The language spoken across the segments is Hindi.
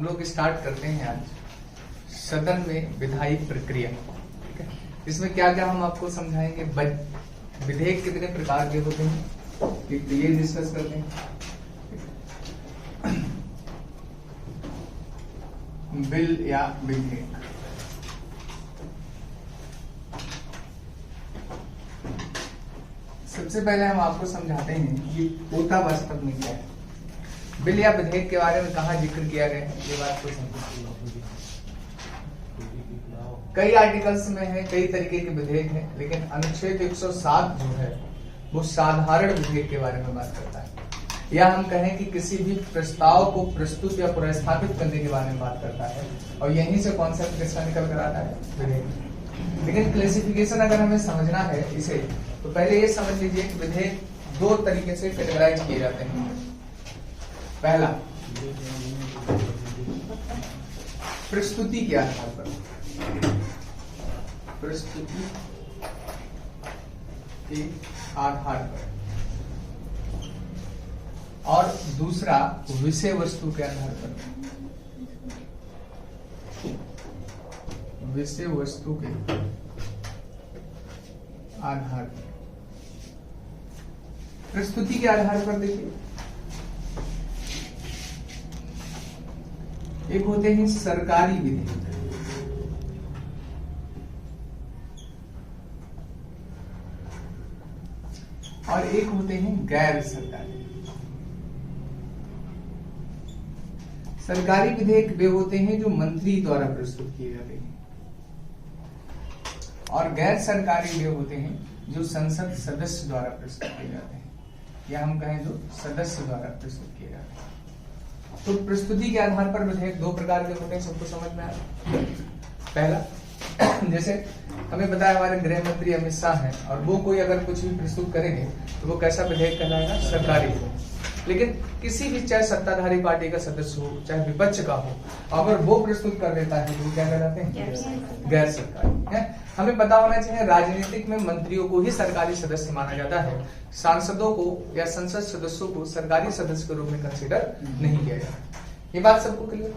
हम लोग स्टार्ट करते हैं आज सदन में विधायी प्रक्रिया। ठीक है, इसमें क्या क्या हम आपको समझाएंगे। विधेयक कितने प्रकार के होते हैं तो ये डिस्कस करते हैं। बिल या विधेयक, सबसे पहले हम आपको समझाते हैं कि होता वास्तव में क्या है। बिल या विधेयक के बारे में कहाँ जिक्र किया गया है, ये बात को समझिए। कई आर्टिकल्स में है, कई तरीके के विधेयक हैं, लेकिन अनुच्छेद 107 जो है वो साधारण विधेयक के बारे में बात करता है, या हम कहें कि किसी भी प्रस्ताव को प्रस्तुत या पुनर्स्थापित करने के बारे में बात करता है, और यहीं से कॉन्सेप्ट किसका निकल कर आता है, विधेयक। लेकिन क्लासिफिकेशन अगर हमें समझना है इसे, तो पहले ये समझ लीजिए कि विधेयक दो तरीके से कैटेगराइज किए जाते हैं। पहला, प्रस्तुति के आधार पर, प्रस्तुति के आधार पर, और दूसरा विषय वस्तु के आधार पर, विषय वस्तु के आधार पर। प्रस्तुति के आधार पर देखिए, एक होते हैं सरकारी विधेयक, और एक होते हैं गैर सरकारी। सरकारी विधेयक वे होते हैं जो मंत्री द्वारा प्रस्तुत किए जाते हैं, और गैर सरकारी वे होते हैं जो संसद सदस्य द्वारा प्रस्तुत किए जाते हैं, या हम कहें जो सदस्य द्वारा प्रस्तुत किए जाते हैं। तो प्रस्तुति के आधार पर विधेयक दो प्रकार के होते हैं, सबको समझ में आया। पहला, जैसे हमें पता है हमारे गृह मंत्री अमित शाह हैं, और वो कोई अगर कुछ भी प्रस्तुत करेंगे तो वो कैसा विधेयक कहलाएगा, सरकारी। लेकिन किसी भी, चाहे सत्ताधारी पार्टी का सदस्य हो चाहे विपक्ष का हो, अगर वो प्रस्तुत कर देता है तो वो क्या कहलाते हैं, गैर सरकारी है। हमें पता होना चाहिए राजनीतिक में मंत्रियों को ही सरकारी सदस्य माना जाता है, सांसदों को या संसद सदस्यों को सरकारी सदस्य के रूप में कंसीडर नहीं किया जाता। ये बात सबको क्लियर।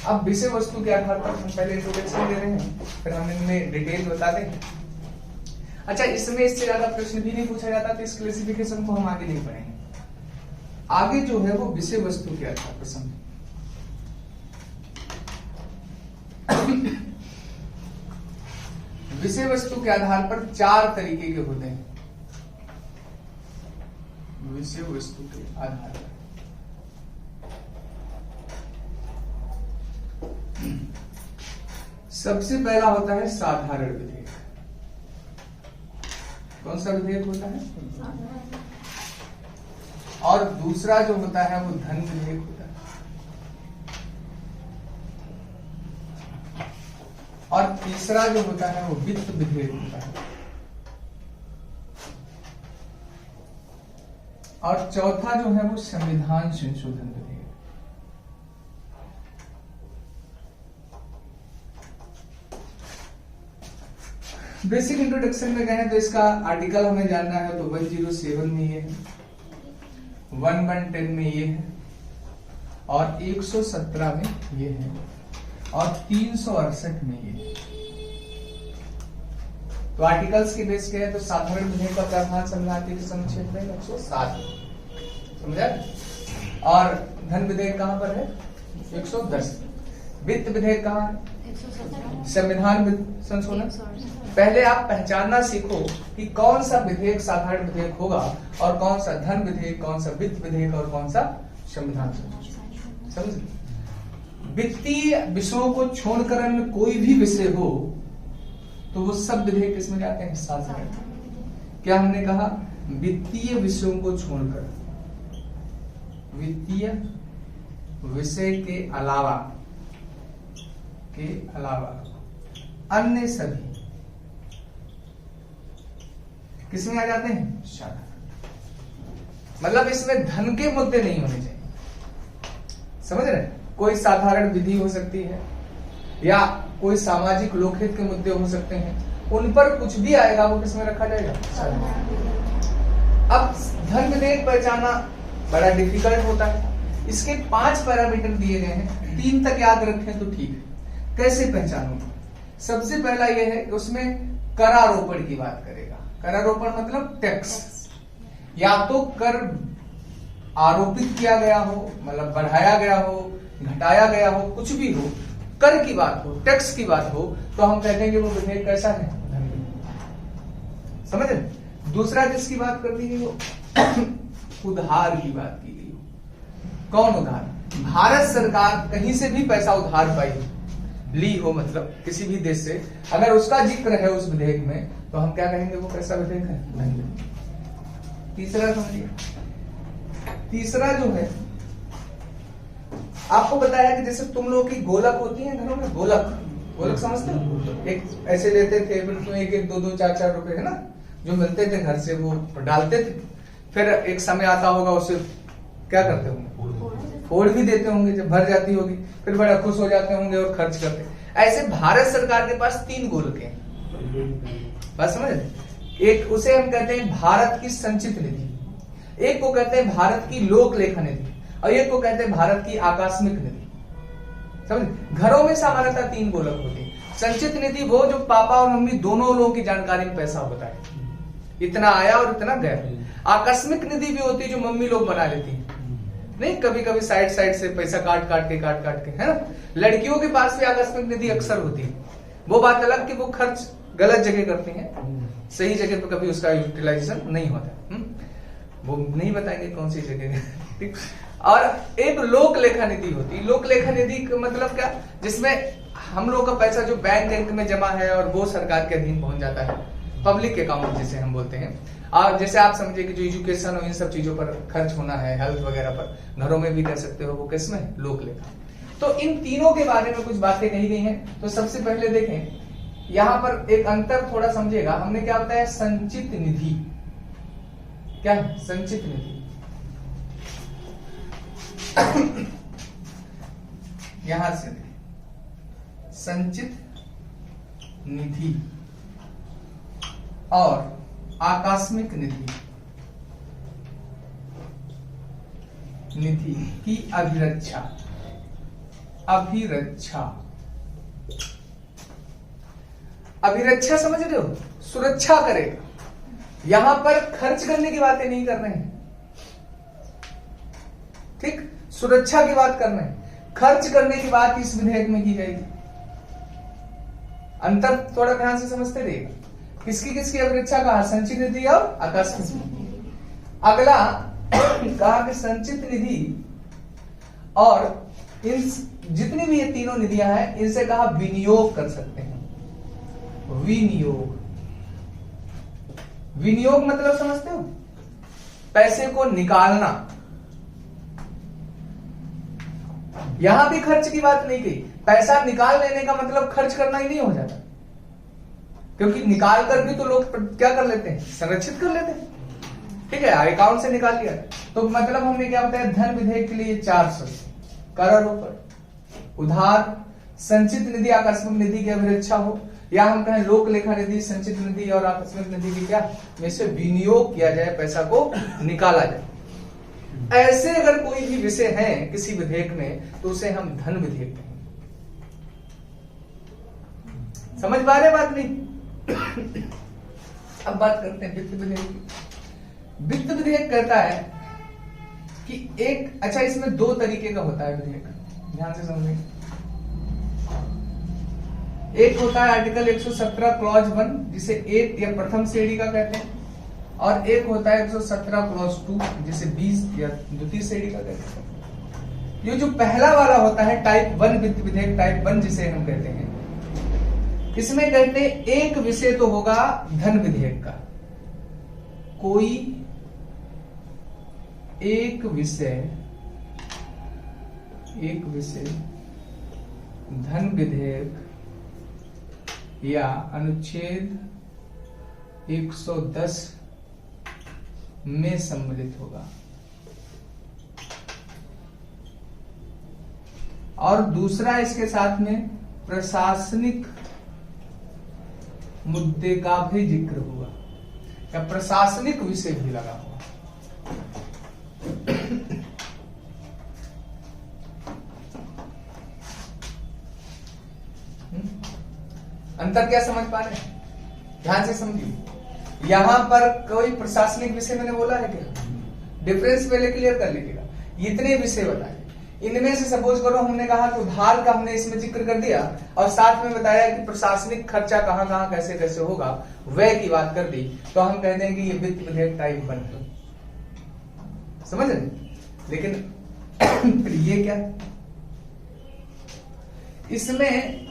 अब विषय वस्तु के आधार पर हम पहले इंट्रोडक्शन दे रहे हैं, फिर हम इनमें डिटेल बताते हैं। अच्छा, इसमें इससे ज्यादा प्रश्न भी नहीं पूछा जाता, तो इस क्लासिफिकेशन को हम आगे नहीं पढ़ेंगे। आगे जो है वो विषय वस्तु के आधार पर समझें। विषय वस्तु के आधार पर चार तरीके के होते हैं। विषय वस्तु के आधार पर सबसे पहला होता है साधारण विधेयक। कौन सा विधेयक होता है? और दूसरा जो होता है वो धन विधेयक होता है, और तीसरा जो होता है वो वित्त विधेयक होता है, और चौथा जो है वो संविधान संशोधन विधेयक। बेसिक इंट्रोडक्शन में गए तो इसका आर्टिकल हमें जानना है, तो 107 में ये है, 1110 में ये है, और 117 में ये है, और 368 में ये है। तो आर्टिकल्स के बेस के है, तो साधारण विधेयक का प्रावधान संविधान के संक्षेप में 107 समझा, और धन विधेयक कहां पर है, 110। वित्त विधेयक कहां है, संविधान संशोधन। पहले आप पहचानना सीखो कि कौन सा विधेयक साधारण विधेयक होगा, और कौन सा धन विधेयक, कौन सा वित्त विधेयक, और कौन सा संविधान संशोधन। समझ, वित्तीय विषयों को छोड़कर अन्य कोई भी विषय हो तो वो सब विधेयक किसमें जाते हैं, साधारण। क्या हमने कहा, वित्तीय विषयों को छोड़कर, वित्तीय विषय के अलावा अन्य सभी किसमें आ जाते हैं, साधारण। मतलब इसमें धन के मुद्दे नहीं होने चाहिए, समझ रहे। कोई साधारण विधि हो सकती है, या कोई सामाजिक लोकहित के मुद्दे हो सकते हैं, उन पर कुछ भी आएगा वो किसमें रखा जाएगा, साधारण। अब धन विधेयक पहचानना बड़ा डिफिकल्ट होता है, इसके 5 पैरामीटर दिए गए हैं, 3 तक याद रखें तो ठीक है। कैसे पहचानूंगा? सबसे पहला यह है कि उसमें करारोपण की बात करेगा। करारोपण मतलब टैक्स, या तो कर आरोपित किया गया हो, मतलब बढ़ाया गया हो, घटाया गया हो, कुछ भी हो, कर की बात हो, टैक्स की बात हो, तो हम कहते हैं कि वो विधेयक कैसा है, समझ रहे। दूसरा किसकी बात कर दी गई हो? उधार की बात की गई हो। कौन उधार? भारत सरकार कहीं से भी पैसा उधार पाई ली हो, मतलब किसी भी देश से, अगर उसका जिक्र है उस विधेयक में, तो हम क्या कहेंगे वो कैसा विधेयक है? तीसरा समझिए, तीसरा जो है आपको बताया कि जैसे तुम लोगों की गोलक होती है घरों में, गोलक समझते हो? एक ऐसे लेते थे, फिर उसमें 1-1, 2-2, 4-4 रुपए है ना, जो मिलते थे घर से, वो डालते थे। फिर एक समय आता होगा उसे क्या करते होंगे, फोड़ भी देते होंगे जब भर जाती होगी, फिर बड़ा खुश हो जाते होंगे और खर्च करते। ऐसे भारत सरकार के पास 3 गोलकें हैं, बात समझ। एक उसे हम कहते हैं भारत की संचित निधि, एक को कहते हैं भारत की लोक लेखा निधि, और एक को कहते हैं भारत की आकस्मिक निधि, समझ। घरों में सामान्यतः 3 गोलक होते हैं। संचित निधि वो जो पापा और मम्मी दोनों लोगों की जानकारी में पैसा होता है, इतना आया और इतना गया। आकस्मिक निधि भी होती है जो मम्मी लोग बना लेती है, नहीं, कभी कभी साइड से पैसा काट काट के, है ना। लड़कियों के पास भी आकस्मिक निधि अक्सर होती है। वो बात अलग कि वो खर्च गलत जगह करती हैं, सही जगह पे कभी उसका यूटिलाइजेशन नहीं होता। वो नहीं बताएंगे कौन सी जगह ठीक। और एक लोक लेखा निधि होती है। लोक लेखा निधि का मतलब क्या? जिसमें हम लोग का पैसा जो बैंक में जमा है और वो सरकार के अधीन पहुंच जाता है, पब्लिक अकाउंट जिसे हम बोलते हैं। और जैसे आप समझिए कि जो एजुकेशन और इन सब चीजों पर खर्च होना है, हेल्थ वगैरह पर, घरों में भी कह सकते हो, वो किसमें? लोक लेखा। तो इन तीनों के बारे में कुछ बातें कही गई हैं। तो सबसे पहले देखें, यहां पर एक अंतर थोड़ा समझिएगा। हमने क्या बताया? संचित निधि। क्या है संचित निधि? यहां से संचित निधि और आकस्मिक निधि की अभिरक्षा समझ रहे हो? सुरक्षा करेगा। यहां पर खर्च करने की बातें नहीं कर रहे हैं, ठीक, सुरक्षा की बात कर रहे हैं। खर्च करने की बात इस विधेयक में की जाएगी। अंतर थोड़ा ध्यान से समझते रहिएगा। किसकी अभिरक्षा कहा? संचित निधि और आकस्मिक निधि। अगला कहा कि संचित निधि और इन जितनी भी ये तीनों निधियां हैं, इनसे कहा विनियोग कर सकते हैं। विनियोग मतलब समझते हो? पैसे को निकालना। यहां भी खर्च की बात नहीं कही। पैसा निकाल लेने का मतलब खर्च करना ही नहीं हो जाता, क्योंकि निकाल कर भी तो लोग क्या कर लेते हैं? संरक्षित कर लेते हैं, ठीक है, अकाउंट से निकाल लिया। तो मतलब हमने क्या बताया? धन विधेयक के लिए 4 शब्द: करारोपण, उधार, संचित निधि, आकस्मिक निधि की अभिरक्षा हो, या हम कहें लोक लेखा निधि, संचित निधि और आकस्मिक निधि की क्या में से विनियोग किया जाए, पैसा को निकाला जाए। ऐसे अगर कोई भी विषय है किसी विधेयक में, तो उसे हम धन विधेयक कहेंगे। समझ पा रहे बात नहीं? अब बात करते हैं वित्त विधेयक की। वित्त विधेयक कहता है कि एक, अच्छा, इसमें 2 तरीके का होता है विधेयक, ध्यान से समझें। एक होता है आर्टिकल 117 क्लॉज 1, जिसे 1 या प्रथम श्रेणी का कहते हैं, और एक होता है 117 क्लॉज 2, जिसे 20 या द्वितीय श्रेणी का कहते हैं। ये जो पहला वाला होता है टाइप 1 वित्त विधेयक, टाइप 1 जिसे हम कहते हैं, इसमें कहते हैं एक विषय तो होगा धन विधेयक का, कोई एक विषय धन विधेयक या अनुच्छेद 110 में सम्मिलित होगा, और दूसरा इसके साथ में प्रशासनिक मुद्दे का भी जिक्र हुआ, या प्रशासनिक विषय भी लगा हुआ। अंतर क्या समझ पा रहे हैं? ध्यान से समझिए। यहां पर कोई प्रशासनिक विषय मैंने बोला है क्या? डिफरेंस पहले क्लियर कर लीजिएगा। इतने विषय बताए, इनमें से सपोज करो हमने कहा कि उधार का हमने इसमें जिक्र कर दिया और साथ में बताया कि प्रशासनिक खर्चा कहां कहां कैसे कैसे होगा, व्यय की बात कर दी, तो हम कहते हैं कि ये वित्त विधेयक टाइप 1 है। समझ रहे? लेकिन फिर ये क्या, इसमें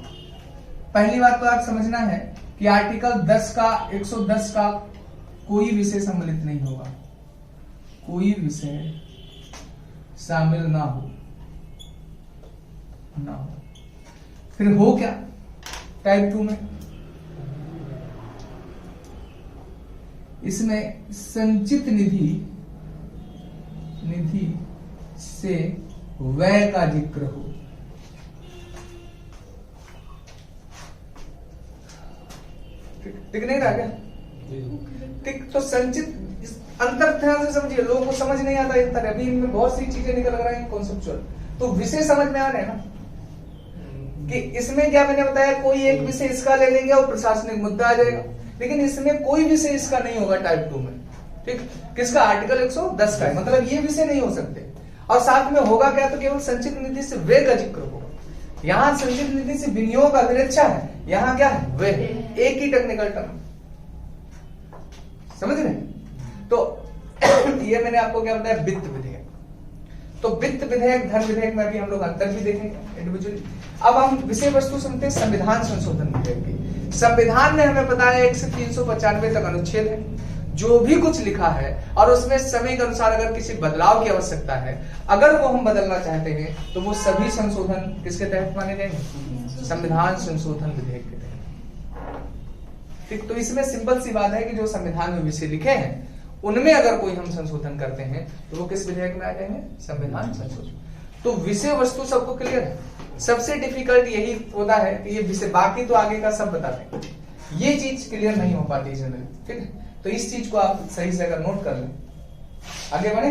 पहली बात तो आप समझना है कि आर्टिकल 10 का 110 का कोई विषय सम्मिलित नहीं होगा, कोई विषय शामिल ना हो। फिर हो क्या टाइप 2 में? इसमें संचित निधि से व्यय का जिक्र हो। ठीक नहीं रहा क्या? ठीक, तो संचित अंतर ध्यान से समझिए, लोगों को समझ नहीं आता अंतर, अभी इनमें बहुत सी चीजें निकल रही हैं कॉन्सेप्चुअल, तो विषय समझ में आ रहे हैं ना कि इसमें क्या मैंने बताया, कोई एक विषय इसका ले लेंगे और प्रशासनिक मुद्दा आ जाएगा, लेकिन इसमें कोई विषय इसका नहीं होगा टाइप 2 में। ठीक, किसका? आर्टिकल 110 का है, मतलब ये विषय नहीं हो सकते। और साथ में होगा क्या, तो केवल संचित निधि से व्यय का जिक्र होगा। यहां संचित निधि से विनियोग अभिरक्षा है, यहां क्या है? व्यय। एक ही टेक्निकल टर्म, समझ रहे? तो ये मैंने आपको क्या बताया, वित्त विधेयक। तो वित्त विधेयक, धन विधेयक में भी हम लोग अंतर भी देखेंगे इंडिविजुअली। अब हम विषय वस्तु समझते हैं संविधान संशोधन विधेयक की। संविधान में हमें पता है 1 से 395 तक अनुच्छेद है, जो भी कुछ लिखा है और उसमें समय के अनुसार अगर किसी बदलाव की आवश्यकता है, अगर वो हम बदलना चाहते हैं, तो वो सभी संशोधन किसके तहत माने जाएंगे? संविधान संशोधन विधेयक के तहत। ठीक, तो इसमें सिंपल सी बात है कि जो संविधान में विषय लिखे हैं उनमें अगर कोई हम संशोधन करते हैं तो वो किस विधेयक में आ जाएंगे? संविधान संशोधन। तो विषय वस्तु सबको क्लियर है। सबसे डिफिकल्ट यही होता है कि ये विषय, बाकी तो आगे का सब बताते हैं, ये चीज क्लियर नहीं हो पाती जनरली। ठीक है, तो इस चीज को आप सही से अगर नोट कर लें, आगे बढ़े।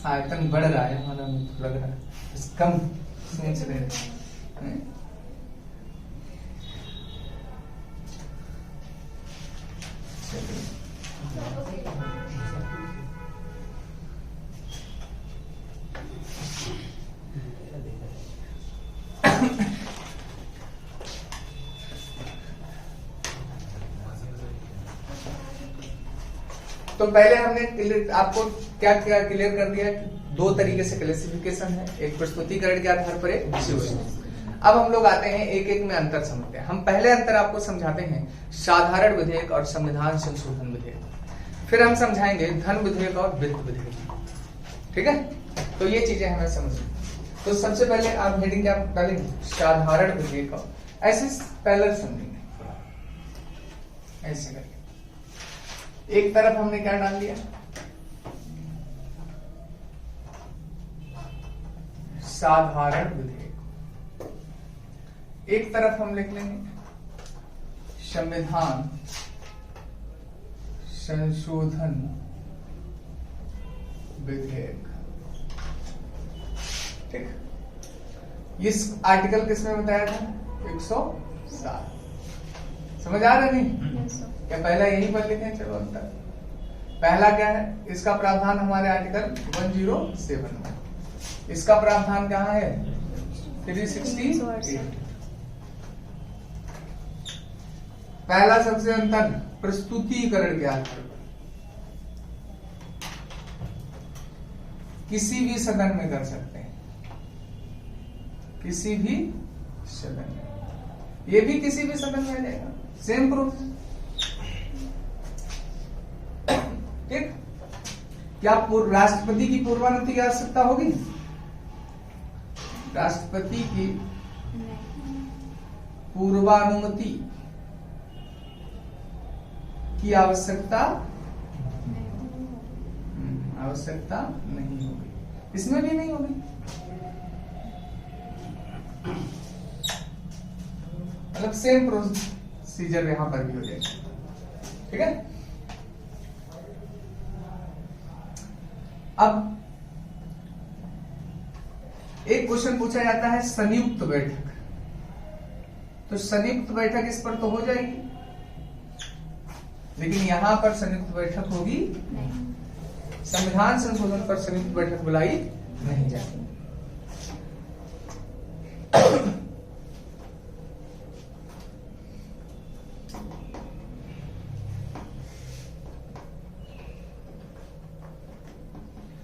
आयतन बढ़ रहा है, हमारा लग रहा है कम सोच रहे हैं। तो पहले हमने आपको क्या क्या क्लियर कर दिया, 2 तरीके से क्लासिफिकेशन है, एक प्रस्तुतिकरण के आधार पर, एक विषय वस्तु। अब हम लोग आते हैं एक एक में अंतर समझते हैं। हम पहले अंतर आपको समझाते हैं साधारण विधेयक और संविधान संशोधन विधेयक, फिर हम समझाएंगे धन विधेयक और वित्त विधेयक। ठीक है, तो ये चीजें हमें समझ। तो सबसे पहले आप हेडिंग क्या डालेंगे? साधारण विधेयक। और ऐसे पहले समझेंगे, ऐसे करके एक तरफ हमने क्या डाल दिया, साधारण विधेयक, एक तरफ हम लिख लेंगे संविधान संशोधन विधेयक। ठीक, इस आर्टिकल किसमें बताया था? 107। समझ आ रहा नहीं? क्या पहला यही पढ़ लेते हैं? चलो अंतर पहला क्या है, इसका प्रावधान हमारे आर्टिकल 107 में, इसका प्रावधान कहाँ है? 368। पहला सबसे अंतर प्रस्तुतिकरण के आधार पर किसी भी सदन में कर सकते हैं, किसी भी सदन में, ये भी किसी भी सदन में आ जाएगा, सेम प्रूफ। ठीक, क्या राष्ट्रपति की पूर्वानुमति की आवश्यकता होगी? राष्ट्रपति की पूर्वानुमति की आवश्यकता नहीं होगी, इसमें भी नहीं होगी। मतलब सेम प्रोसीजर यहां पर भी हो जाएगा। ठीक है, अब एक क्वेश्चन पूछा जाता है संयुक्त बैठक, तो संयुक्त बैठक इस पर तो हो जाएगी, लेकिन यहां पर संयुक्त बैठक होगी नहीं। संविधान संशोधन पर संयुक्त बैठक बुलाई नहीं जाएगी।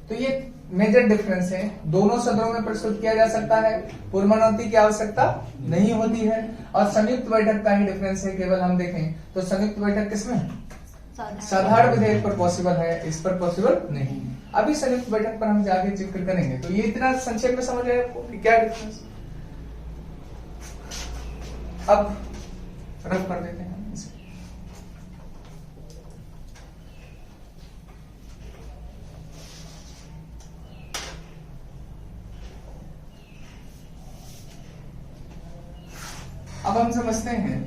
तो ये मेजर डिफरेंस है। दोनों सदनों में प्रस्तुत किया जा सकता है, पूर्वानुमति की आवश्यकता नहीं होती है, और संयुक्त बैठक का ही डिफरेंस है। केवल हम देखें तो संयुक्त बैठक किसमें, साधारण विधेयक पर पॉसिबल है, इस पर पॉसिबल नहीं। अभी संयुक्त बैठक पर हम जाके जिक्र करेंगे। तो ये इतना संक्षेप में समझ आए आपको कि क्या डिफरेंस। अब रफ कर देते हैं इसे। अब हम समझते हैं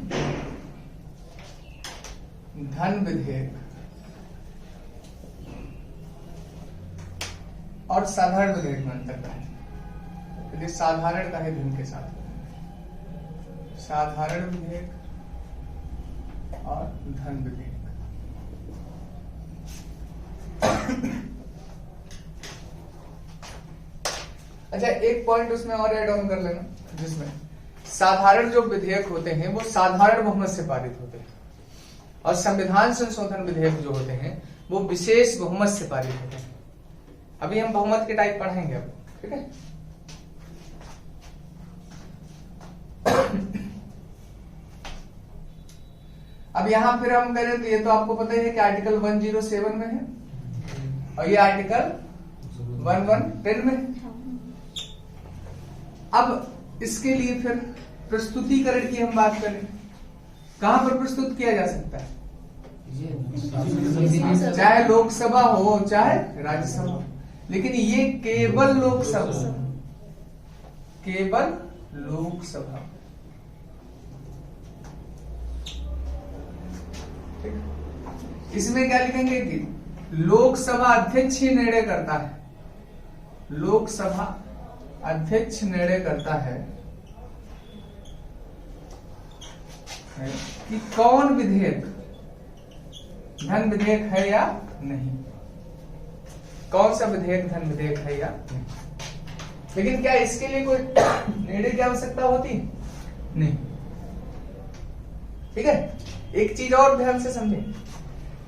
धन विधेयक और साधारण विधेयक में अंतर क्या है। यदि साधारण का है धन के साथ, साधारण विधेयक और धन विधेयक। अच्छा, एक पॉइंट उसमें और ऐड ऑन कर लेना, जिसमें साधारण जो विधेयक होते हैं वो साधारण बहुमत से पारित होते हैं, और संविधान संशोधन विधेयक जो होते हैं वो विशेष बहुमत से पारित होते हैं। अभी हम बहुमत के टाइप पढ़ेंगे अब, ठीक है। अब यहां फिर हम करें तो ये तो आपको पता ही है कि आर्टिकल 107 में है, और ये आर्टिकल 1110 में है। अब इसके लिए फिर प्रस्तुतिकरण की हम बात करें, कहां पर प्रस्तुत किया जा सकता है, चाहे लोकसभा हो चाहे राज्यसभा, लेकिन ये केवल लोकसभा, केवल लोकसभा। इसमें क्या लिखेंगे कि लोकसभा अध्यक्ष ही निर्णय करता है, लोकसभा अध्यक्ष निर्णय करता है कि कौन विधेयक धन विधेयक है या नहीं, कौन सा विधेयक धन विधेयक है या नहीं। लेकिन क्या इसके लिए कोई निर्णय की आवश्यकता होती नहीं, ठीक है। एक चीज और ध्यान से समझें,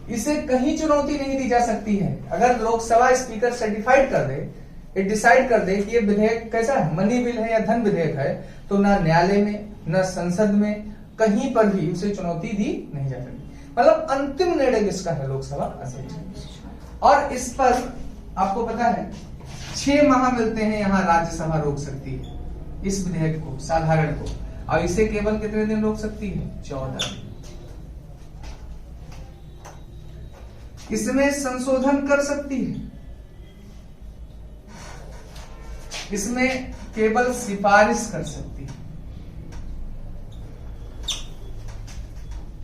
इसे कहीं चुनौती नहीं दी जा सकती है। अगर लोकसभा स्पीकर सर्टिफाइड कर दे, ये डिसाइड कर दे कि ये विधेयक कैसा है, मनी बिल है या धन विधेयक है, तो ना न्यायालय में ना संसद में कहीं पर भी उसे चुनौती दी नहीं जा सकती। मतलब अंतिम निर्णय किसका है, लोकसभा अध्यक्ष। और इस पर आपको पता है 6 माह मिलते हैं, यहां राज्यसभा रोक सकती है इस विधेयक को, साधारण को, और इसे केवल कितने दिन रोक सकती है, 14 दिन। इसमें संशोधन कर सकती है, इसमें केवल सिफारिश कर सकती है,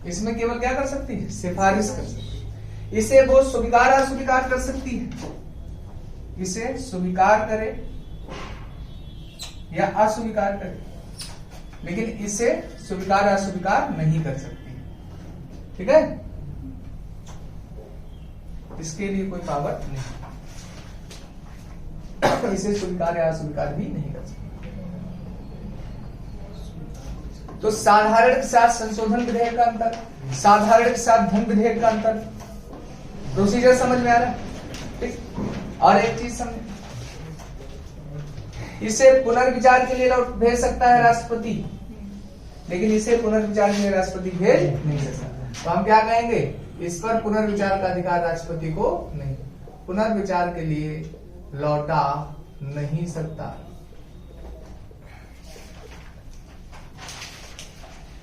इसमें केवल क्या कर सकती है, सिफारिश कर सकती है। इसे वो स्वीकार अस्वीकार कर सकती है, इसे स्वीकार करे या अस्वीकार करे, लेकिन इसे स्वीकार अस्वीकार नहीं कर सकती, ठीक है। इसके लिए कोई पावर नहीं, इसे स्वीकार या अस्वीकार भी नहीं कर सकती। तो साधारण के साथ संशोधन विधेयक का अंतर, साधारण के साथ धन विधेयक का अंतर, प्रोसीजर समझ में आ रहा है, ठीक। और एक चीज समझ, इसे पुनर्विचार के लिए भेज सकता है राष्ट्रपति, लेकिन इसे पुनर्विचार के लिए राष्ट्रपति भेज नहीं सकता। तो हम क्या कहेंगे, इस पर पुनर्विचार का अधिकार राष्ट्रपति को नहीं, पुनर्विचार के लिए लौटा नहीं सकता,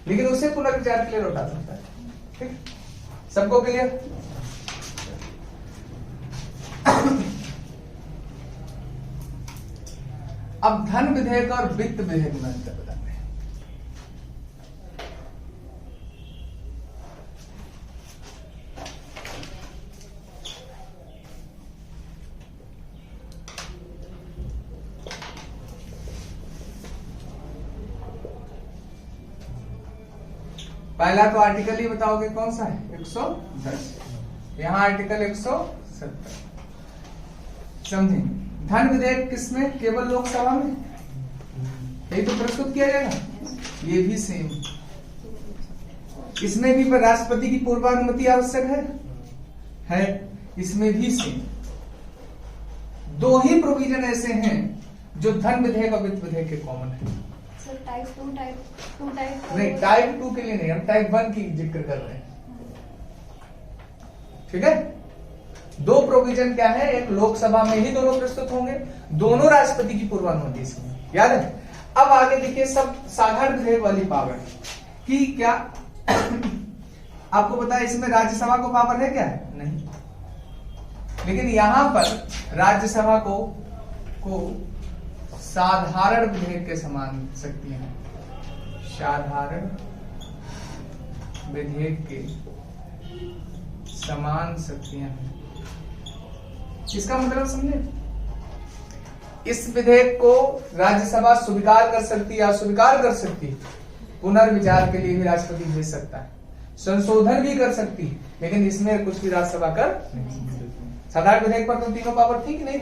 लेकिन उसे पुनर्विचार के लिए लौटा सकता है, ठीक। सबको क्लियर। अब धन विधेयक और वित्त विधेयक में अंतर बताते हैं। पहला तो आर्टिकल ही बताओगे कौन सा है, 110, यहाँ आर्टिकल 170। समझे? धन विधेयक किसमें? केवल लोकसभा में, यही तो प्रस्तुत किया जाएगा। ये भी सेम, इसमें भी राष्ट्रपति की पूर्वानुमति आवश्यक है, इसमें भी सेम। दो ही प्रोविजन ऐसे हैं जो धन विधेयक और वित्त विधेयक के कॉमन है। टाइप टू नहीं, टाइप 2 के लिए नहीं, हम टाइप 1 की जिक्र कर रहे हैं। ठीक है, दो प्रोविजन क्या है, एक लोकसभा में ही दोनों प्रस्तुत होंगे, दोनों राष्ट्रपति की पूर्वानुमति से, याद है। अब आगे देखिए, सब साधारण विधेयक वाली पावर की क्या आपको पता है इसमें राज्यसभा को पावर है क्या? नहीं, लेकिन यहां पर राज्यसभा को साधारण विधेयक के समान शक्तियां हैं, साधारण विधेयक के समान शक्तियां हैं। इसका मतलब समझे, इस विधेयक को राज्यसभा स्वीकार कर सकती है, अस्वीकार कर सकती है, पुनर्विचार के लिए भी राष्ट्रपति भेज सकता है, संशोधन भी कर सकती है, लेकिन इसमें कुछ भी राज्यसभा कर नहीं। साधारण विधेयक पर तो तीनों पावर थी कि नहीं?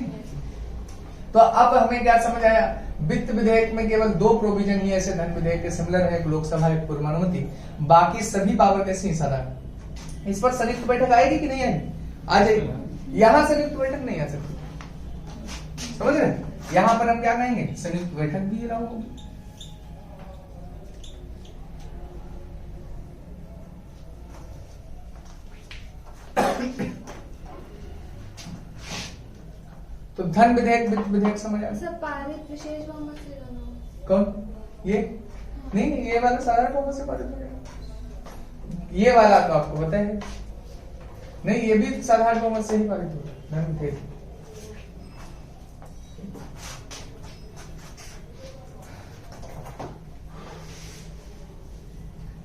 तो अब हमें क्या समझ आया, वित्त विधेयक में केवल दो प्रोविजन ही ऐसे धन विधेयक के सिमिलर है, एक लोकसभा एक पूर्वानुमति, बाकी सभी पावर कैसी साधारण। इस पर संयुक्त बैठक आएगी कि नहीं आएगी? आ जाएगी। यहां संयुक्त बैठक नहीं आ सकती, समझ रहे? यहां पर हम क्या कहेंगे, संयुक्त बैठक भी अलाउ होगी। तो धन विधेयक वित्त विधेयक समझ आया? सब पारित विशेष बहुमत से दोनों। कौन ये? नहीं, ये वाला साधारण बहुमत से पारित हो जाएगा। ये वाला तो आपको पता है, नहीं ये भी साधारण बहुमत से ही पारित होगा धन विधेयक।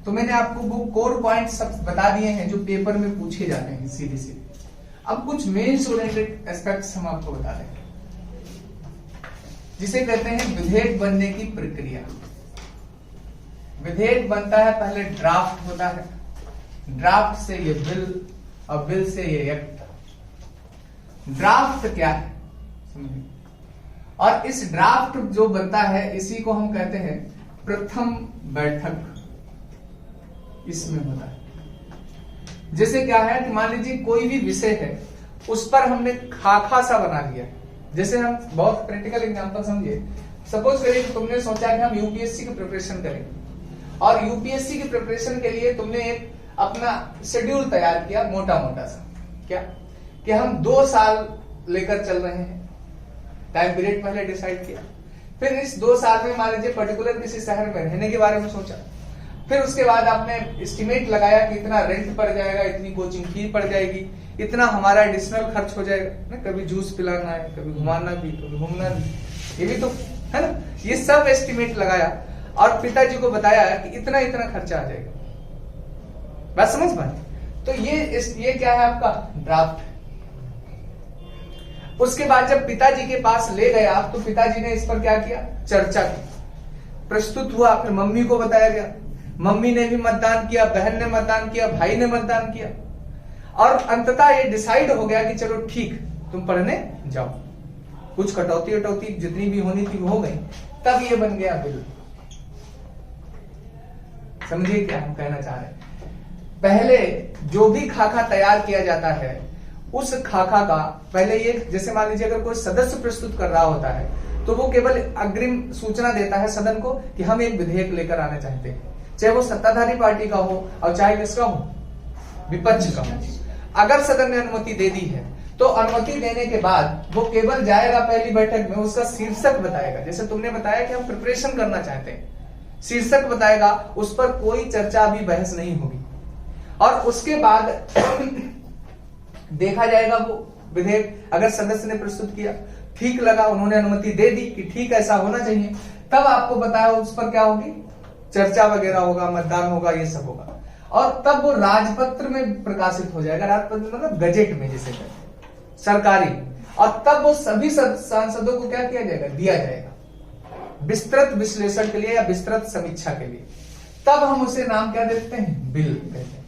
तो मैंने आपको वो कोर पॉइंट सब बता दिए हैं जो पेपर में पूछे जाते हैं सीधे सीधे। अब कुछ मेंस ओरिएंटेड एस्पेक्ट्स हम आपको बता दें, जिसे कहते हैं विधेयक बनने की प्रक्रिया। विधेयक बनता है, पहले ड्राफ्ट होता है, ड्राफ्ट से ये बिल और बिल से ये एक्ट। ड्राफ्ट क्या है समझिए, और इस ड्राफ्ट जो बनता है इसी को हम कहते हैं प्रथम बैठक, इसमें होता है। जैसे क्या है कि मान लीजिए कोई भी विषय है, उस पर हमने खाका सा बना दिया। जैसे हम बहुत प्रैक्टिकल एग्जांपल समझिए, सपोज करिए कि तुमने सोचा कि हम यूपीएससी की प्रिपरेशन करेंगे, और यूपीएससी की प्रिपरेशन के लिए तुमने एक अपना शेड्यूल तैयार किया मोटा मोटा सा, क्या कि हम 2 साल लेकर चल रहे हैं, टाइम पीरियड पहले डिसाइड किया। फिर इस 2 साल में मान लीजिए पर्टिकुलर किसी शहर में रहने के बारे में सोचा, फिर उसके बाद आपने एस्टिमेट लगाया कि इतना रेंट पड़ जाएगा, इतनी कोचिंग फी पड़ जाएगी, इतना हमारा एडिशनल खर्च हो जाएगा ना, कभी जूस पिलाना है, कभी घुमाना भी, कभी घूमना भी, ये भी तो है ना। ये सब एस्टिमेट लगाया और पिताजी को बताया कि इतना इतना खर्चा आ जाएगा। बात समझ पाए? तो ये क्या है आपका ड्राफ्ट। उसके बाद जब पिताजी के पास ले गया तो पिताजी ने इस पर क्या किया, चर्चा की, प्रस्तुत हुआ, फिर मम्मी को बताया गया, मम्मी ने भी मतदान किया, बहन ने मतदान किया, भाई ने मतदान किया, और अंततः ये डिसाइड हो गया कि चलो ठीक तुम पढ़ने जाओ। कुछ कटौती वटौती जितनी भी होनी थी वो हो गई, तब ये बन गया बिल। समझिए क्या हम कहना चाह रहे हैं। पहले जो भी खाका तैयार किया जाता है, उस खाका का पहले ये, जैसे मान लीजिए अगर कोई सदस्य प्रस्तुत कर रहा होता है तो वो केवल अग्रिम सूचना देता है सदन को कि हम एक विधेयक लेकर आना चाहते हैं, चाहे वो सत्ताधारी पार्टी का हो और चाहे किसका हो, विपक्ष का हो। अगर सदन ने अनुमति दे दी है तो अनुमति देने के बाद वो केवल जाएगा पहली बैठक में, उसका शीर्षक बताएगा। जैसे तुमने बताया कि हम प्रिपरेशन करना चाहते हैं, शीर्षक बताएगा, उस पर कोई चर्चा भी बहस नहीं होगी, और उसके बाद देखा जाएगा वो विधेयक। अगर सदस्य ने प्रस्तुत किया, ठीक लगा, उन्होंने अनुमति दे दी कि ठीक ऐसा होना चाहिए, तब आपको बताया उस पर क्या होगी, चर्चा वगैरह होगा, मतदान होगा, ये सब होगा, और तब वो राजपत्र में प्रकाशित हो जाएगा। राजपत्र मतलब गजेट में जिसे कहते हैं, सरकारी, और तब वो सभी सांसदों को क्या किया जाएगा, दिया जाएगा विस्तृत विश्लेषण के लिए या विस्तृत समीक्षा के लिए। तब हम उसे नाम क्या देते हैं, बिल कहते हैं।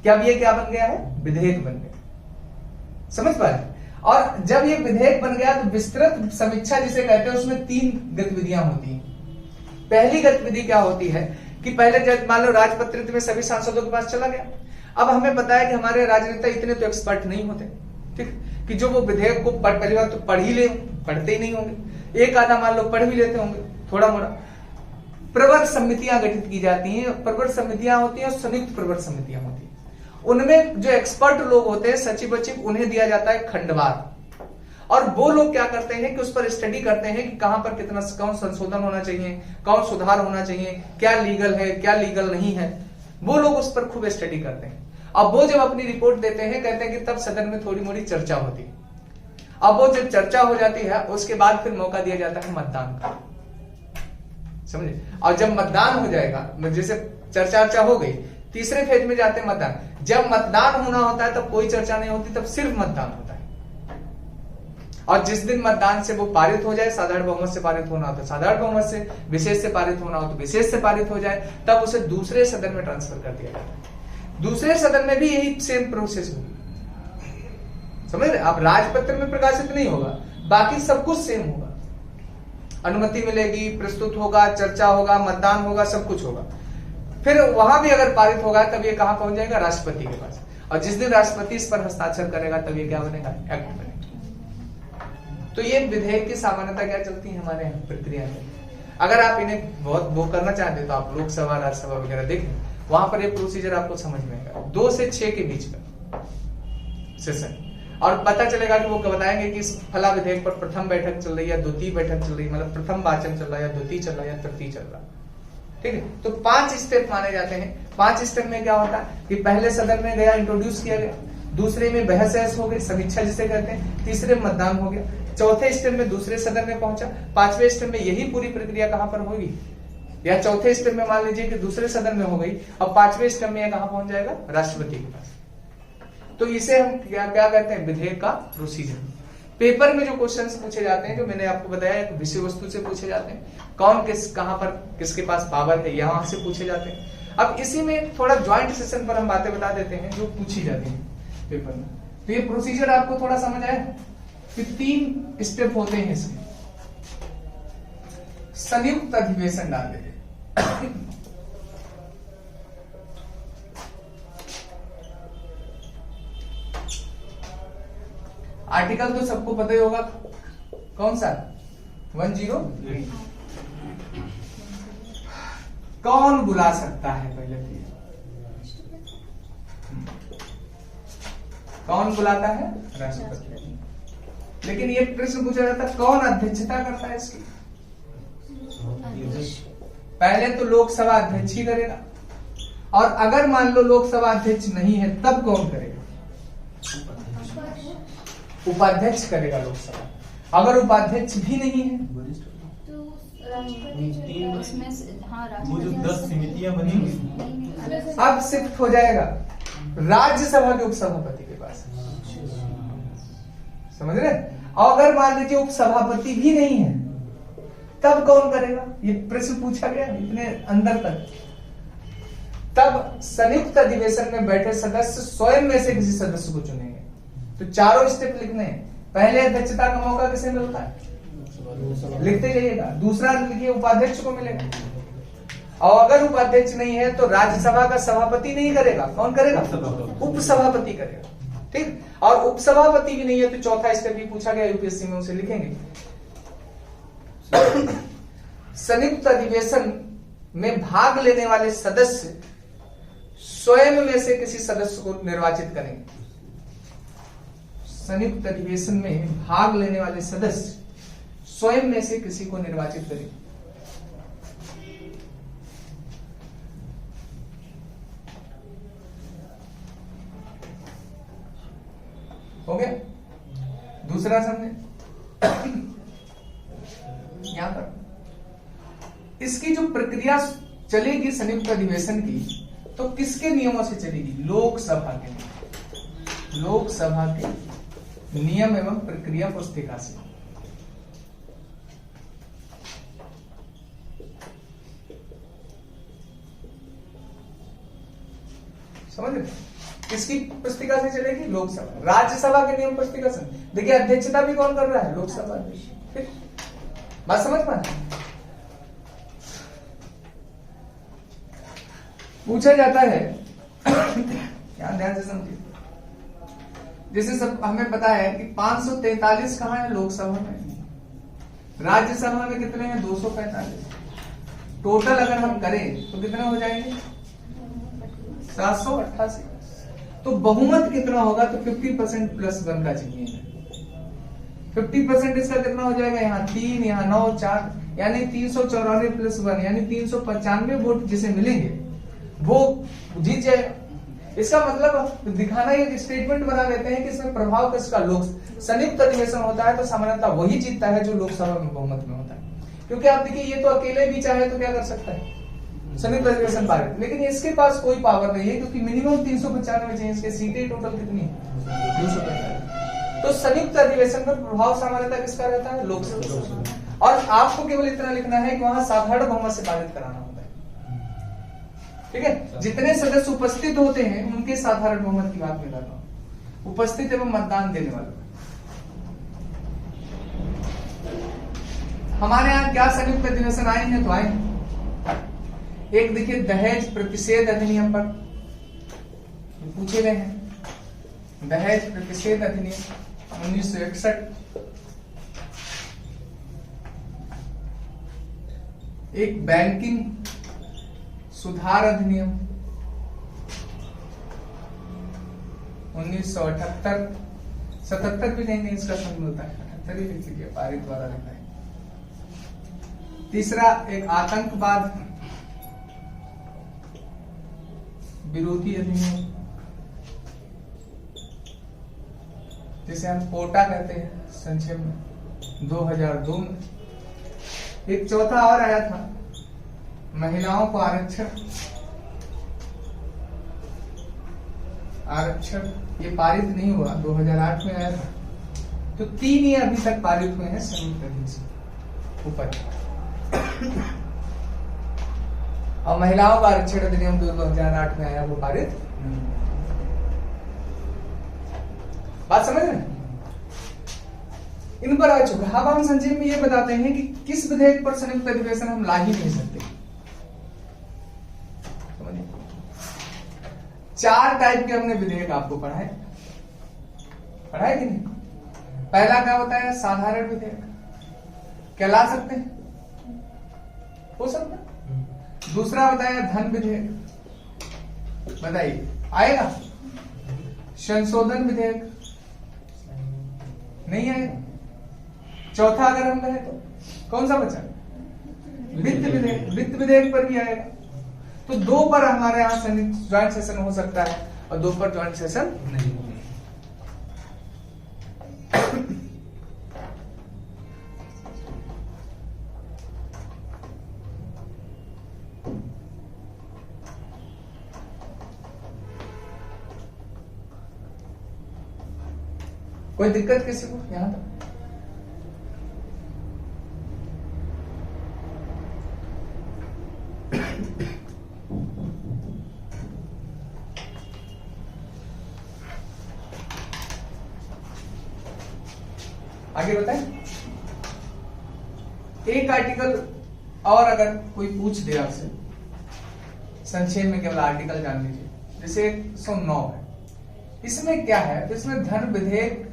क्या अब ये क्या बन गया है, विधेयक बन गया। समझ पा रहे? और जब ये विधेयक बन गया तो विस्तृत समीक्षा जिसे कहते हैं उसमें 3 गतिविधियां होती हैं। पहली गतिविधि क्या होती है कि पहले जब मान लो राजपत्रित में सभी सांसदों के पास चला गया। अब हमें पता है कि हमारे राजनेता इतने तो एक्सपर्ट नहीं होते, ठीक, कि जो वो विधेयक को पहली बार तो पढ़ ही ले, पढ़ते ही नहीं होंगे, एक आधा मान लो पढ़ भी लेते होंगे थोड़ा मोड़ा। प्रवर समितियां गठित की जाती हैं, प्रवर समितियां होती हैं और संयुक्त प्रवर समितियां होती हैं। उनमें जो एक्सपर्ट लोग होते हैं, सचिव वचिव, उन्हें दिया जाता है खंडवार, और वो लोग क्या करते हैं कि उस पर स्टडी करते हैं कि कहां पर कितना, कौन संशोधन होना चाहिए, कौन सुधार होना चाहिए, क्या लीगल है, क्या लीगल नहीं है, वो लोग उस पर खूब स्टडी करते हैं। अब वो जब अपनी रिपोर्ट देते हैं, कहते हैं कि तब सदन में थोड़ी मोड़ी चर्चा होती है। अब वो जब चर्चा हो जाती है उसके बाद फिर मौका दिया जाता है मतदान का, समझे। और जब मतदान हो जाएगा, जैसे चर्चा हो गई, तीसरे फेज में जाते हैं मतदान। जब मतदान होना होता है तब कोई चर्चा नहीं होती, तब सिर्फ मतदान होता है। और जिस दिन मतदान से वो पारित हो जाए, साधारण बहुमत से पारित होना हो तो साधारण बहुमत से, विशेष से पारित होना हो तो विशेष से पारित हो जाए, तब उसे दूसरे सदन में ट्रांसफर कर दिया जाता है। दूसरे सदन में भी यही सेम प्रोसेस होगी, समझ रहे। अब राजपत्र में प्रकाशित नहीं होगा, बाकी सब कुछ सेम होगा। अनुमति मिलेगी, प्रस्तुत होगा, चर्चा होगा, मतदान होगा, सब कुछ होगा। फिर वहां भी अगर पारित होगा तब ये कहां पहुंच जाएगा, राष्ट्रपति के पास। और जिस दिन राष्ट्रपति इस पर हस्ताक्षर करेगा तब ये क्या बनेगा, एक्ट बनेगा। तो ये विधेयक की सामान्यता क्या चलती है हमारे यहाँ प्रक्रिया में। अगर आप इन्हें बहुत वो करना चाहते तो आप लोकसभा, राज्यसभा वगैरह देखें, वहां पर ये प्रोसीजर आपको समझ में आएगा। 2 से 6 के बीच का सेशन, और पता चलेगा कि वो बताएंगे कि इस फला विधेयक पर प्रथम बैठक चल रही है, द्वितीय बैठक चल रही है, मतलब प्रथम वाचन चल रहा है, या द्वितीय चल रहा है, या तृतीय चल रहा है, ठीक है। तो 5 स्टेप माने जाते हैं। 5 स्टेप में क्या होता है कि पहले सदन में गया, इंट्रोड्यूस किया गया, दूसरे में बहस हो गई, समीक्षा जिसे कहते हैं, तीसरे में मतदान हो गया, चौथे स्टेप में दूसरे सदन में पहुंचा, 5वें स्टेप में यही पूरी प्रक्रिया कहां पर होगी, या चौथे स्टेप में मान लीजिए कि दूसरे सदन में हो गई, अब 5वें स्टेप में कहां पहुंच जाएगा, राष्ट्रपति के पास। तो इसे हम क्या कहते हैं, विधेयक का प्रोसीजर। पेपर में जो क्वेश्चंस पूछे जाते हैं, जो मैंने आपको बताया, विषय वस्तु से पूछे जाते हैं, कौन कहां पर किसके पास पावर है, यहां से पूछे जाते हैं। अब इसी में थोड़ा ज्वाइंट सेशन पर हम बातें बता देते हैं जो पूछी जाती है पेपर में। तो ये प्रोसीजर आपको थोड़ा समझ आया कि 3 स्टेप होते हैं इसमें। संयुक्त अधिवेशन डाल देंगे। आर्टिकल तो सबको पता ही होगा, कौन सा, 103। कौन बुला सकता है, पहले तो कौन बुलाता है, राष्ट्रपति। लेकिन ये प्रश्न पूछा जाता है कौन अध्यक्षता करता है इसकी। पहले तो लोकसभा अध्यक्ष ही करेगा, और अगर मान लो लोकसभा अध्यक्ष नहीं है तब कौन करेगा, उपाध्यक्ष करेगा लोकसभा। अगर उपाध्यक्ष भी नहीं है तो राष्ट्रपति, उसमें हाँ, वो जो 10 समितियां बनी हुई, अब शिफ्ट हो जाएगा राज्यसभा के उपसभापति के पास, समझ रहे। अगर मान लीजिए उपसभापति भी नहीं है तब कौन करेगा, ये प्रश्न पूछा गया इतने अंदर तक। तब संयुक्त अधिवेशन में बैठे सदस्य स्वयं में से किसी सदस्य को चुनेंगे। तो चारों स्टेप लिखने हैं। पहले अध्यक्षता का मौका किसे मिलता है, लिखते जाइएगा। दूसरा लिखिए उपाध्यक्ष को मिलेगा, और अगर उपाध्यक्ष नहीं है तो राज्यसभा का सभापति नहीं करेगा, कौन करेगा, उपसभापति करेगा, ठीक। और उपसभापति भी नहीं है तो चौथा स्टेप भी पूछा गया यूपीएससी में, उसे लिखेंगे। संयुक्त अधिवेशन में भाग लेने वाले सदस्य स्वयं में से किसी सदस्य को निर्वाचित करेंगे। संयुक्त अधिवेशन में भाग लेने वाले सदस्य स्वयं में से किसी को निर्वाचित करेंगे। हो गया, दूसरा समझे। यहां पर इसकी जो प्रक्रिया चलेगी संयुक्त अधिवेशन की, तो किसके नियमों से चलेगी, लोकसभा के, लोकसभा के नियम एवं प्रक्रिया पुस्तिका से। समझ रहे? किसकी पुस्तिका से चलेगी? लोकसभा। राज्यसभा के नियम पुस्तिका से। देखिए अध्यक्षता भी कौन कर रहा है? लोकसभा अध्यक्ष। ठीक, बात समझ पा रहे? पूछा जाता है ध्यान से समझिए, जैसे सब हमें पता है कि 543 कहां है? लोकसभा में। राज्यसभा में कितने हैं? 245। टोटल अगर हम करें तो कितने हो जाएंगे? 788। तो बहुमत कितना होगा? तो 50% प्लस 1 का चाहिए। 50% इसका कितना हो जाएगा? यहाँ 3, यहाँ 9, 4, यानी 394 प्लस 1 यानी 395 वोट जिसे मिलेंगे वो जीत जाएगा। इसका मतलब दिखाना, एक स्टेटमेंट बना देते हैं कि इसमें प्रभाव किसका? लोक संयुक्त अधिवेशन होता है तो सामान्यतः वही जीतता है जो लोकसभा में बहुमत में होता है। क्योंकि आप देखिए ये तो अकेले भी चाहे तो क्या कर सकता है? संयुक्त अधिवेशन पारित, लेकिन इसके पास कोई पावर नहीं है क्योंकि मिनिमम 395 चाहिए। इसके सीटें टोटल कितनी है? 245। तो संयुक्त अधिवेशन पर प्रभाव सामान्यतः किसका रहता है? लोकसभा। और आपको केवल इतना लिखना है कि वहां साधारण बहुमत से पारित कराना होता है। ठीक है, जितने सदस्य उपस्थित होते हैं उनके साधारण बहुमत की बात में कर रहा हूं, उपस्थित एवं मतदान देने वालों। हमारे यहाँ क्या संयुक्त अधिवेशन आए हैं? तो आए हैं। एक देखिए दहेज प्रतिषेध अधिनियम पर पूछे गए हैं। दहेज प्रतिषेध अधिनियम 1961। एक बैंकिंग सुधार अधिनियम 1978। 77 भी नहीं, इसका समझ होता है 78 ही लिख लीजिए, पारित द्वारा लिखा है। तीसरा एक आतंकवाद विरोधी अधिनियम, जिसे हम कोटा कहते हैं संक्षेप में, 2002 में। एक चौथा और आया था, महिलाओं को आरक्षण। ये पारित नहीं हुआ, 2008 में आया था। तो 3 ही अभी तक पारित हुए हैं संयुक्त अधिवेशन ऊपर। और महिलाओं का आरक्षण अधिनियम 2008 में आया, वो पारित। बात समझ रहे हैं? इन पर आ चुका। अब हम संक्षेप में ये बताते हैं कि किस विधेयक पर संयुक्त अधिवेशन हम ला ही नहीं सकते। 4 टाइप के हमने विधेयक आपको पढ़ाए कि नहीं? पहला क्या होता है? साधारण विधेयक। क्या ला सकते हैं? हो सकता है। दूसरा बताया धन विधेयक, बताइए आएगा? संशोधन विधेयक नहीं आएगा। चौथा अगर हम कहें तो कौन सा बचा? वित्त विधेयक। वित्त विधेयक पर भी आएगा। तो 2 पर हमारे यहाँ ज्वाइंट सेशन हो सकता है और 2 पर ज्वाइंट सेशन नहीं होगा। कोई दिक्कत किसी को यहां तक? आगे बताएं। एक आर्टिकल और अगर कोई पूछ दे आपसे, संक्षेप में केवल आर्टिकल जान लीजिए। जैसे 109 है, इसमें क्या है? तो इसमें धन विधेयक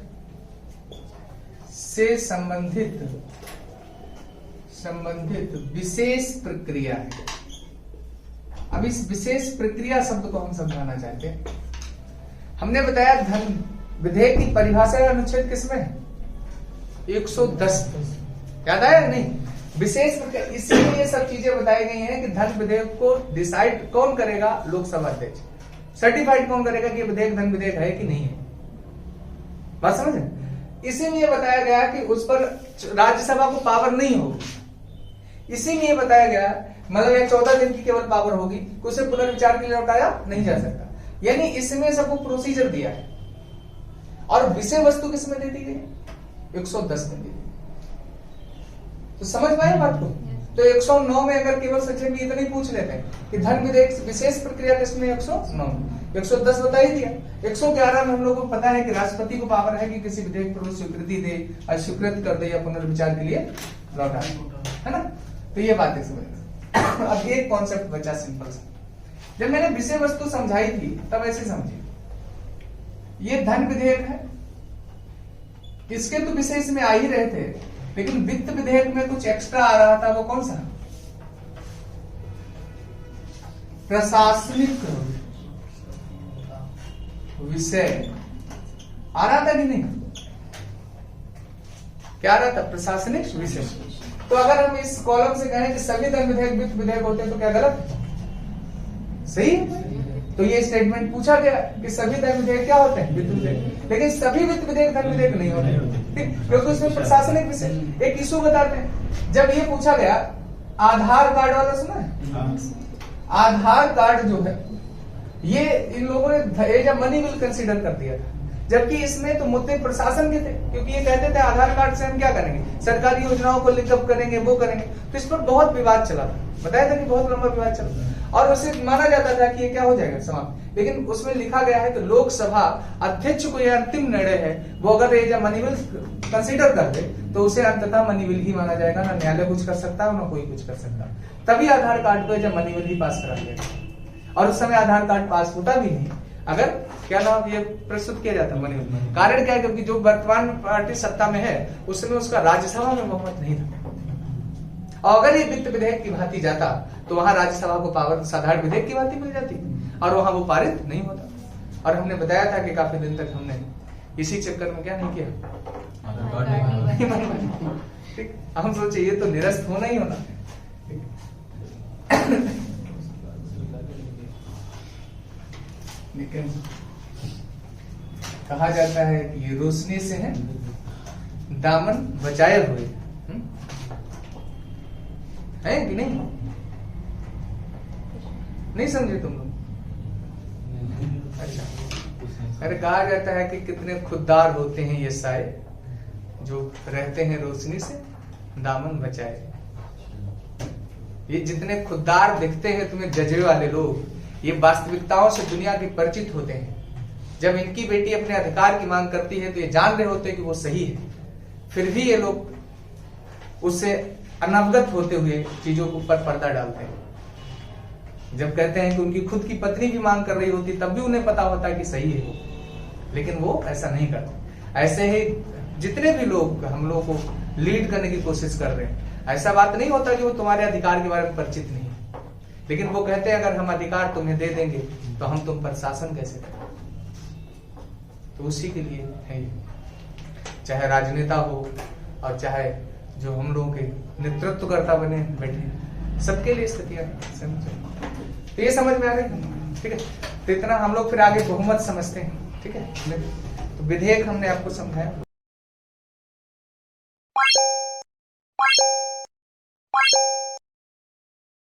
से संबंधित विशेष प्रक्रिया है। अब इस विशेष प्रक्रिया शब्द को हम समझाना चाहते हैं। हमने बताया धन विधेयक की परिभाषा या अनुच्छेद किसमें है? 110। याद आया नहीं? विशेष प्रक्रिया, इसीलिए ये सब चीजें बताई गई हैं कि धन विधेयक को डिसाइड कौन करेगा? लोकसभा अध्यक्ष। सर्टिफाइड कौन करेगा कि विधेयक धन विधेयक है कि नहीं है? बात समझे? इसीलिए बताया गया कि उस पर राज्यसभा को पावर नहीं होगी। इसीलिए बताया गया, मतलब ये 14 दिन की केवल पावर होगी, उसे पुनर्विचार के लिए लौटाया नहीं जा सकता। यानी इसमें सबको प्रोसीजर दिया है। और विषय वस्तु किसमें दे दी गई? 110 में दी गई। तो समझ पाए बात को? तो 109 में अगर केवल संक्षेप में इतना ही पूछ लेते हैं कि धन विधेयक विशेष प्रक्रिया किसमें 109 110 बता ही दिया। 111 में हम लोगों को पता है कि राष्ट्रपति को पावर है कि किसी विधेयक पर वो स्वीकृति दे, अस्वीकृत कर दे या पुनर्विचार के लिए लौटा दे, है ना। तो ये बातें समझ। अब ये कॉन्सेप्ट बचा सिंपल सा। जब मैंने विषय वस्तु समझाई थी तब ऐसे समझिए, ये धन विधेयक है, इसके तो विषय इसमें आ ही रहे थे, लेकिन वित्त विधेयक में कुछ एक्स्ट्रा आ रहा था। वो कौन सा? प्रशासनिक विषय आ रहा था कि नहीं? क्या आ रहा था? प्रशासनिक विषय। तो अगर हम इस कॉलम से कहें कि सभी धन विधेयक वित्त विधेयक होते हैं तो क्या गलत? सही है। तो ये स्टेटमेंट पूछा गया कि सभी धन विधेयक क्या होते हैं? वित्त विधेयक। लेकिन सभी वित्त विधेयक धन विधेयक नहीं होते, ठीक, क्योंकि उसमें प्रशासनिक विषय। एक इशू बताते हैं, जब ये पूछा गया आधार कार्ड वाला, सुना है? आधार कार्ड जो है ये इन लोगों ने as a money bill consider कर दिया था, जबकि इसमें तो मुद्दे प्रशासन के थे, क्योंकि ये कहते थे आधार कार्ड से हम क्या करेंगे, सरकारी योजनाओं को लिंकअप करेंगे, वो करेंगे। तो इस पर बहुत विवाद चला था, बताया था कि बहुत लंबा विवाद चला, और उसे माना जाता था कि ये क्या हो जाएगा, समाप्त। लेकिन उसमें लिखा गया है कि लोकसभा अध्यक्ष को यह अंतिम निर्णय है, वो अगर as a money bill consider कर दे तो उसे अंततः मनी बिल ही माना जाएगा, ना न्यायालय कुछ कर सकता है, ना कोई कुछ कर सकता। तभी आधार कार्ड को एज अ मनी बिल ही पास करा दिया, और उस समय आधार कार्ड पास होता भी नहीं अगर क्या नाम ये प्रस्तुत किया जाता मनी बिल। कारण क्या है? क्योंकि जो वर्तमान पार्टी सत्ता में है उस समय उसका राज्यसभा में बहुमत नहीं था, और अगर ये वित्त विधेयक की भांति जाता तो वहां राज्यसभा को पावर साधारण विधेयक की भांति मिल जाती, और वहां वो पारित नहीं होता। और हमने बताया था कि काफी दिन तक हमने इसी चक्कर में क्या नहीं किया, ठीक। हम सोचे ये तो निरस्त होना ही होना, लेकिन कहा जाता है कि ये रोशनी से है दामन बचाए हुए, है कि नहीं? नहीं समझे तुम लोग? अच्छा, अरे कहा जाता है कि कितने खुददार होते हैं ये साए जो रहते हैं रोशनी से दामन बचाए। ये जितने खुददार दिखते हैं तुम्हें जजबे वाले लोग, ये वास्तविकताओं से दुनिया के परिचित होते हैं। जब इनकी बेटी अपने अधिकार की मांग करती है तो ये जान रहे होते हैं कि वो सही है, फिर भी ये लोग उससे अनवगत होते हुए चीजों के ऊपर पर्दा डालते हैं। जब कहते हैं कि उनकी खुद की पत्नी भी मांग कर रही होती तब भी उन्हें पता होता है कि सही है वो, लेकिन वो ऐसा नहीं करते। ऐसे ही जितने भी लोग हम लोग को लीड करने की कोशिश कर रहे हैं, ऐसा बात नहीं होता कि वो तुम्हारे अधिकार के बारे में परिचित नहीं, लेकिन वो कहते हैं अगर हम अधिकार तुम्हें दे देंगे तो हम तुम पर शासन कैसे करें। तो उसी के लिए है, चाहे राजनेता हो और चाहे जो हम लोगों के नेतृत्वकर्ता बने बैठे, सबके लिए स्थितियां। तो ये समझ में आ रही, ठीक है। तो इतना हम लोग फिर आगे बहुमत समझते हैं, ठीक है। तो विधेयक हमने आपको समझाया।